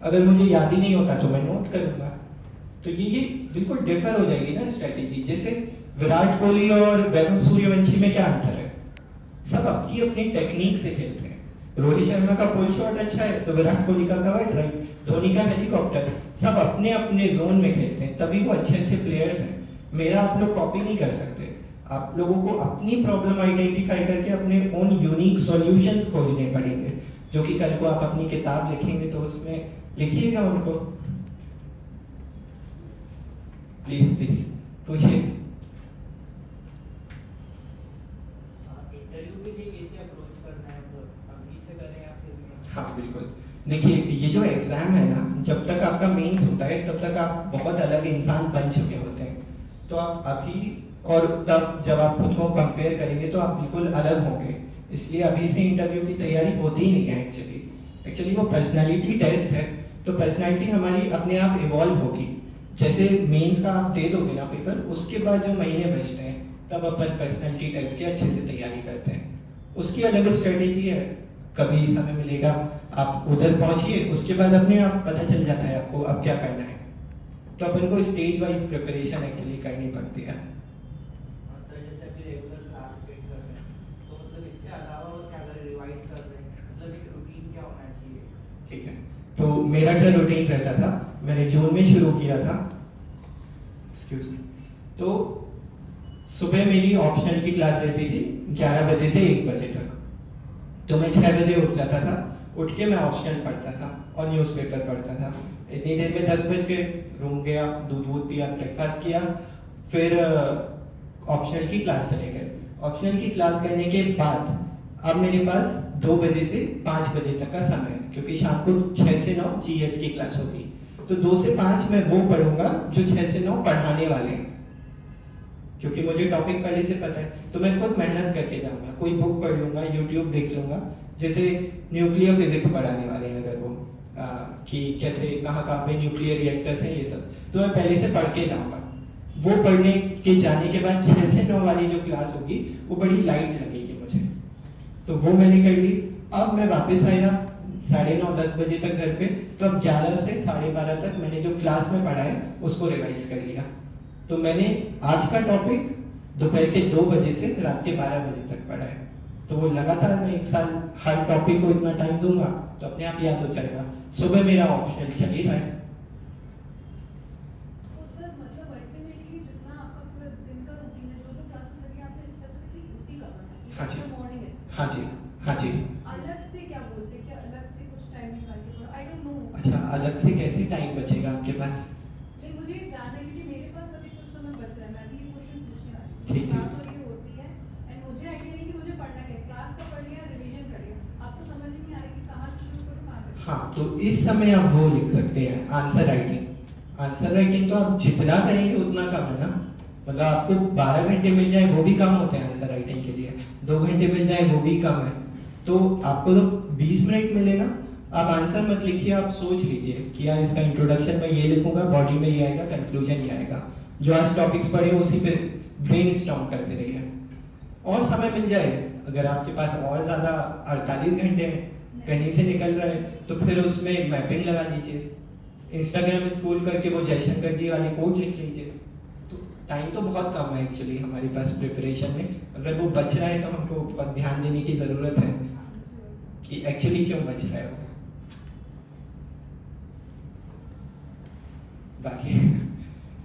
अगर मुझे याद ही नहीं होता तो मैं नोट करूंगा। तो ये बिल्कुल डिफर हो जाएगी ना स्ट्रेटेजी। जैसे विराट कोहली और वैभव सूर्यवंशी में क्या अंतर है? सब अपनी अपनी टेक्निक से खेलते हैं। रोहित शर्मा का पुल शॉट अच्छा है तो विराट कोहली का कवर ड्राइव, धोनी का हेलीकॉप्टर, सब अपने अपने जोन में खेलते हैं, तभी वो अच्छे अच्छे प्लेयर्स हैं। मेरा आप लोग कॉपी नहीं कर सकते। आप लोगों को अपनी प्रॉब्लम आइडेंटिफाई करके अपने ओन यूनिक सॉल्यूशंस खोजने पड़ेंगे, जो कि कल को आप अपनी किताब लिखेंगे तो उसमें लिखिएगा उनको। प्लीज प्लीज पूछिए। इंटरव्यू के लिए कैसे अप्रोच करना है, तो अभी से करें या फिर? हाँ बिल्कुल। देखिए ये जो एग्ज़ाम है ना, जब तक आपका मेंस होता है तब तक आप बहुत अलग इंसान बन चुके होते हैं। तो आप अभी और तब जब आप खुद को कंपेयर करेंगे तो आप बिल्कुल अलग होंगे। इसलिए अभी से इंटरव्यू की तैयारी होती ही नहीं है एक्चुअली। एक्चुअली वो पर्सनैलिटी टेस्ट है, तो पर्सनैलिटी हमारी अपने आप इवॉल्व होगी। जैसे मेंस का आप दे दोगे ना पेपर, उसके बाद जो महीने बचते हैं तब अपन पर्सनैलिटी टेस्ट की अच्छे से तैयारी करते हैं। उसकी अलग स्ट्रेटेजी है, कभी समय मिलेगा आप उधर पहुंचिए, उसके बाद अपने आप पता चल जाता है आपको अब क्या करना है। तो अपन को स्टेज वाइज प्रिपरेशन एक्चुअली करनी पड़ती है। और सर जैसे अभी रेगुलर क्लास अटेंड कर रहे हैं, तो मतलब इसके अलावा और क्या अगर रिवाइज कर रहे हैं, मतलब एक रूटीन क्या होना चाहिए? ठीक है, तो मेरा क्या रूटीन रहता था, मैंने जून में शुरू किया था, एक्सक्यूज मी। तो सुबह मेरी ऑप्शनल की क्लास रहती थी 11 बजे से 1 बजे तक। तो मैं 6 बजे उठ जाता था, उठ के मैं ऑप्शनल पढ़ता था और न्यूज़पेपर पढ़ता था। इतनी देर में 10 बज गए, रूम गया, दूध वूध पिया, ब्रेकफास्ट किया, फिर ऑप्शनल की क्लास चले गए। ऑप्शनल की क्लास करने के बाद अब मेरे पास 2 बजे से 5 बजे तक का समय है, क्योंकि शाम को 6 से 9 जीएस की क्लास होगी। तो 2 से 5 मैं वो पढ़ूंगा जो 6 से 9 पढ़ाने वाले हैं, क्योंकि मुझे टॉपिक पहले से पता है। तो मैं खुद मेहनत करके जाऊंगा, कोई बुक पढ़ लूंगा, यूट्यूब देख लूंगा। जैसे न्यूक्लियर फिजिक्स पढ़ाने वाले हैं अगर वो कि कैसे कहाँ कहाँ पे न्यूक्लियर रिएक्टर्स हैं, ये सब तो मैं पहले से पढ़ के जाऊंगा। वो पढ़ने के जाने के बाद 6 से 9 वाली जो क्लास होगी वो बड़ी लाइट लगेगी मुझे, तो वो मैंने कर ली। अब मैं वापस आया 9:30-10 बजे तक घर पे, तो अब 11 से 12:30 तक मैंने जो क्लास में पढ़ा है उसको रिवाइज कर लिया। तो मैंने आज का टॉपिक दोपहर के 2 बजे से रात के 12 बजे तक पढ़ा है। तो वो लगातार मैं 1 साल हर टॉपिक को इतना टाइम दूंगा तो अपने आप याद हो जाएगा। सुबह मेरा ऑप्शनल चल ही रहा है। तो सर मतलब अल्टीमेटली जितना आपका पूरा दिन का रूटीन है, जो जो क्लासेस लगी आपने स्पेसिफिकली उसी का करना है? हाँ जी, मॉर्निंग है? हाँ जी, हाँ जी। अलग से क्या बोलते हैं, क्या अलग से कुछ टाइम निकाल के थोड़ा, आई डोंट नो। अच्छा, अलग से कैसे टाइम बचेगा आपके पास? नहीं, मुझे जानना है क्योंकि मेरे पास अभी कुछ समय बच रहा है, मैं भी ये क्वेश्चन पूछने वाली हूँ। ठीक है। क्लास हो रही होती है एंड मुझे आइडिया नहीं कि मुझे पढ़ना क्या है, क्लास का पढ़ लिया, रिवीजन कर लिया, अब तो समझ ही नहीं आ रही कि कहाँ से शुरू करूँ, कहाँ करूँ। हाँ, तो इस समय आप वो लिख सकते हैं आंसर राइटिंग। आंसर राइटिंग तो आप जितना करेंगे उतना कम है ना। मतलब आपको 12 घंटे मिल जाए वो भी कम होते हैं आंसर राइटिंग के लिए, 2 घंटे मिल जाए वो भी कम है। तो आपको तो 20 मिनट मिले ना, आप आंसर मत लिखिए, आप सोच लीजिए कि यार इसका इंट्रोडक्शन में ये लिखूंगा, बॉडी में ये आएगा, कंक्लूजन ये आएगा। जो आज टॉपिक्स पढ़े उसी पे ब्रेन स्टॉर्म करते रहिए। और समय मिल जाए, अगर आपके पास और ज़्यादा 48 घंटे हैं, कहीं से निकल रहा है, तो फिर उसमें मैपिंग लगा लीजिए, इंस्टाग्राम स्क्रॉल करके वो जयशंकर जी वाली कोट लिख लीजिए। तो टाइम तो बहुत कम है एक्चुअली हमारे पास प्रिपरेशन में। अगर वो बच रहा है तो हमको बहुत ध्यान देने की ज़रूरत है कि एक्चुअली क्यों बच रहा है वो। बाकी